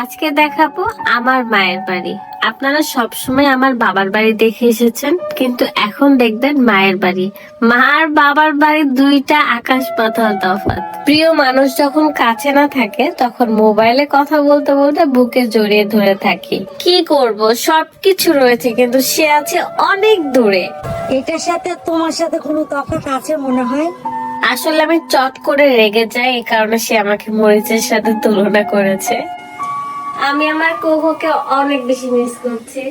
আজকে দেখাবো আমার মায়ের বাড়ি। আপনারা সবসময় আমার বাবার বাড়ি দেখে এসেছেন, কিন্তু এখন দেখবেন মায়ের বাড়ি। মা আর বাবার বাড়ি দুইটা আকাশ পাতাল তফাৎ। প্রিয় মানুষ যখন কাছে না থাকে তখন মোবাইলে কথা বলতে বলতে বুকে জড়িয়ে ধরে থাকি। কি করব, সবকিছু রয়েছে কিন্তু সে আছে অনেক দূরে। এটার সাথে তোমার সাথে কোনো তফাৎ আছে মনে হয়? আসলে আমি চট করে রেগে যাই, এই কারণে সে আমাকে মরিচের সাথে তুলনা করেছে। আমি আমার কোকোকে অনেক বেশি মিস করছি।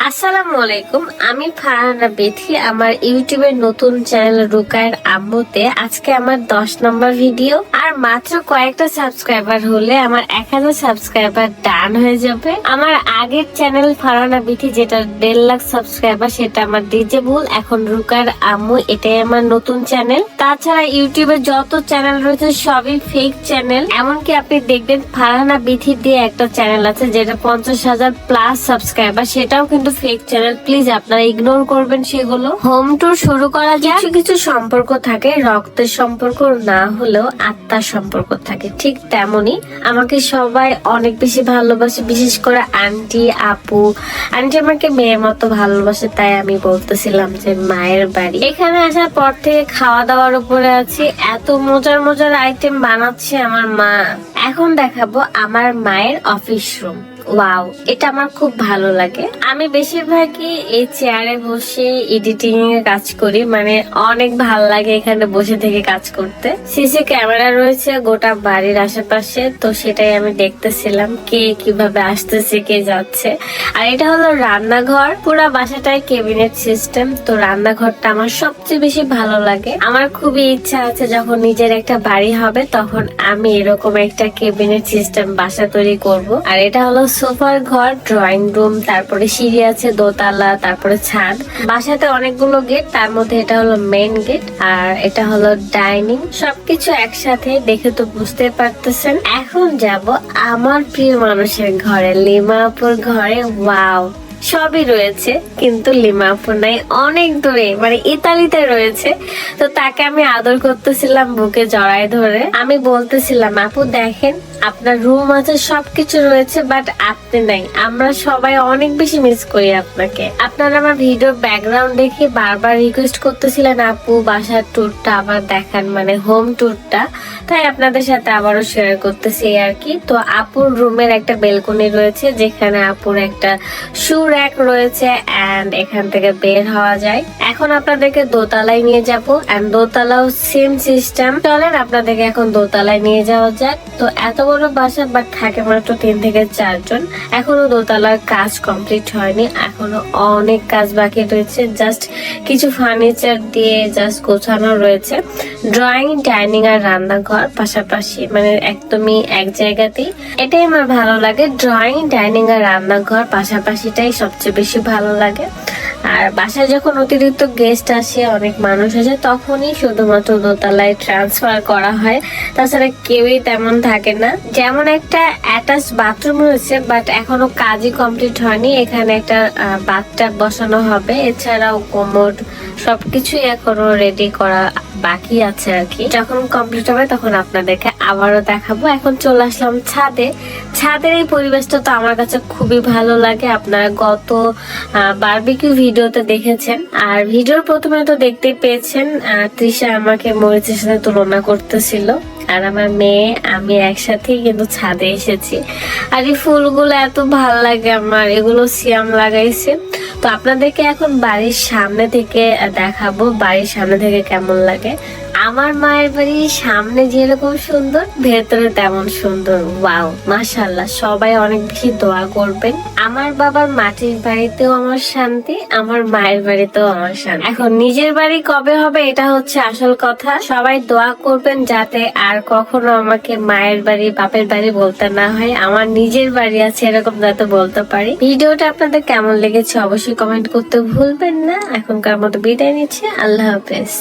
আসসালামু আলাইকুম, আমি ফারহানা বেথি। আমার ইউটিউবের নতুন চ্যানেল রুকায়ের আম্মুতে আজকে আমার 10 নম্বর ভিডিও। আর মাত্র কয়েকটা সাবস্ক্রাইবার হলে আমার 1000 সাবস্ক্রাইবার ডান হয়ে যাবে। আমার আগের চ্যানেল ফারহানা বেথি, যেটা 1.5 লাখ সাবস্ক্রাইবার, সেটা আমার ডিজেবল। এখন রুকায়ের আম্মু, এটাই আমার নতুন চ্যানেল। তাছাড়া ইউটিউবে যত চ্যানেল রয়েছে সবই ফেক চ্যানেল। এমনকি আপনি দেখবেন ফারহানা বেথি দিয়ে একটা চ্যানেল আছে যেটা 50,000 প্লাস সাবস্ক্রাইবার, সেটাও কিন্তু ফেক চ্যানেল। প্লিজ আপনারা ইগনোর করবেন সেগুলো। হোম ট্যুর শুরু করা যায়। কিছু কিছু সম্পর্ক থাকে রক্তের সম্পর্ক না হলেও আত্মার সম্পর্ক থাকে, ঠিক তেমনি আমাকে সবাই অনেক বেশি ভালোবাসে, বিশেষ করে আন্টি আপু। আন্টি আমাকে মেয়ের মতো ভালোবাসে, তাই আমি বলতেছিলাম যে মায়ের বাড়ি। এখানে আসার পর থেকে খাওয়া দাওয়ার উপরে আছি। এত মজার মজার আইটেম বানাচ্ছে আমার মা। এখন দেখাবো আমার মায়ের অফিস রুম। ওয়াও, এটা আমার খুব ভালো লাগে। আমি বেশিরভাগই এই চেয়ারে বসে এডিটিং এর কাজ করি, মানে অনেক ভালো লাগে এখানে বসে থেকে কাজ করতে। সিসি ক্যামেরা রয়েছে গোটা বাড়ির আশেপাশে, তো সেটাই আমি দেখতেছিলাম কে কিভাবে আসতেছে কে যাচ্ছে। আর এটা হলো রান্নাঘর, পুরো বাসাটাই ক্যাবিনেট সিস্টেম। তো রান্নাঘরটা আমার সবচেয়ে বেশি ভালো লাগে। আমার খুবই ইচ্ছা আছে যখন নিজের একটা বাড়ি হবে তখন আমি এরকম একটা ক্যাবিনেট সিস্টেম বাসা তৈরি করব। আর এটা হলো সোফার ঘর, ড্রয়িং রুম, তারপরে সিঁড়ি আছে দোতলা, তারপরে ছাদ। বাসাতে অনেকগুলো গেট, তার মধ্যে এটা হলো মেইন গেট। আর এটা হলো ডাইনিং। সবকিছু একসাথে, দেখে তো বুঝতে পারতেছেন। এখন যাব আমার প্রিয় মানুষের ঘরে, লিমা আপুর ঘরে। ওয়াও, সবই রয়েছে কিন্তু লিমা আপু নাই, অনেক দূরে, মানে ইতালিতে রয়েছে। তো তাকে আমি আদর করতেছিলাম বুকে জড়ায় ধরে। আমি বলতেছিলাম, আপু দেখেন আপনার রুম আছে, সবকিছু রয়েছে, বাট আপনি নাই। আমরা সবাই অনেক বেশি মিস করি আপনাকে। আপনারা আমার ভিডিও ব্যাকগ্রাউন্ড দেখে বারবার রিকোয়েস্ট করতেছিলেন আপু বাসার ট্যুরটা আবার দেখান, মানে হোম ট্যুরটা। তাই আপনাদের সাথে আবারও শেয়ার করতেছি আর কি। তো আপুর রুমের একটা বেলকনি রয়েছে যেখানে আপুর একটা শু র্যাক রয়েছে, এন্ড এখান থেকে বের হওয়া যায়। এখন আপনাদেরকে দোতলায় নিয়ে যাবো, এন্ড দোতলাও সেম সিস্টেম। চলেন আপনাদেরকে এখন দোতলায় নিয়ে যাওয়া যাক। তো এত বড় বাসা, বাট থাকে মাত্র 3 থেকে 4 জন। এখনো দোতলার কাজ কমপ্লিট হয়নি, এখনো অনেক কাজ বাকি রয়েছে। জাস্ট কিছু ফার্নিচার দিয়ে জাস্ট গোছানো রয়েছে। ড্রয়িং, ডাইনিং আর রান্নাঘর পাশাপাশি, মানে একদমই এক জায়গাতেই। এটাই আমার ভালো লাগে, ড্রয়িং, ডাইনিং আর রান্নাঘর পাশাপাশিটাই সবচেয়ে বেশি ভালো লাগে। আর বাসায় যখন অতিরিক্ত গেস্ট আসে, অনেক মানুষ আসে, তখনই শুধুমাত্র দোতলায় ট্রান্সফার করা হয়। তাছাড়া কেউই তেমন থাকে না। যেমন একটা অ্যাটাচ বাথরুম রয়েছে, বাট এখনো কাজই কমপ্লিট হয়নি। এখানে একটা বাথটাব বসানো হবে, এছাড়াও কোমোড, সবকিছুই এখনো রেডি করা বাকি আছে আর কি। যখন কমপ্লিট হবে তখন আপনাদেরকে আবারও দেখাবো। এখন চলে আসলাম ছাদে। ছাদের এই পরিবেশটা তো আমার কাছে খুবই ভালো লাগে। আপনারা গত বারবিকিউ ভিডিওতে দেখেছেন, আর ভিডিওর প্রথমে তো দেখতেই পেয়েছেন তৃষা আমাকে মরিচের সাথে তুলনা করতেছিল। আর আমার মেয়ে আমি একসাথেই কিন্তু ছাদে এসেছি। আর এই ফুলগুলো এত ভালো লাগে আমার, এগুলো সিয়াম লাগাইছে। তো আপনাদেরকে এখন বাড়ির সামনে থেকে দেখাবো বাড়ির সামনে থেকে কেমন লাগে। আমার মায়ের বাড়ির সামনে যেরকম সুন্দর, ভেতরে তেমন সুন্দর। ওয়াও, মাশাআল্লাহ। সবাই অনেক বেশি দোয়া করবেন। আমার বাবার মাটির বাড়িতেও আমার শান্তি, আমার মায়ের বাড়িতেও আমার শান্তি। এখন নিজের বাড়ি কবে হবে এটা হচ্ছে আসল কথা। সবাই দোয়া করবেন যাতে আর কখনো আমাকে মায়ের বাড়ি বাপের বাড়ি বলতে না হয়। আমার নিজের বাড়ি আছে এরকম যাতে বলতে পারি। ভিডিওটা আপনাদের কেমন লেগেছে অবশ্যই কমেন্ট করতে ভুলবেন না। এখনকার মতো বিদায় নিচ্ছি, আল্লাহ হাফেজ।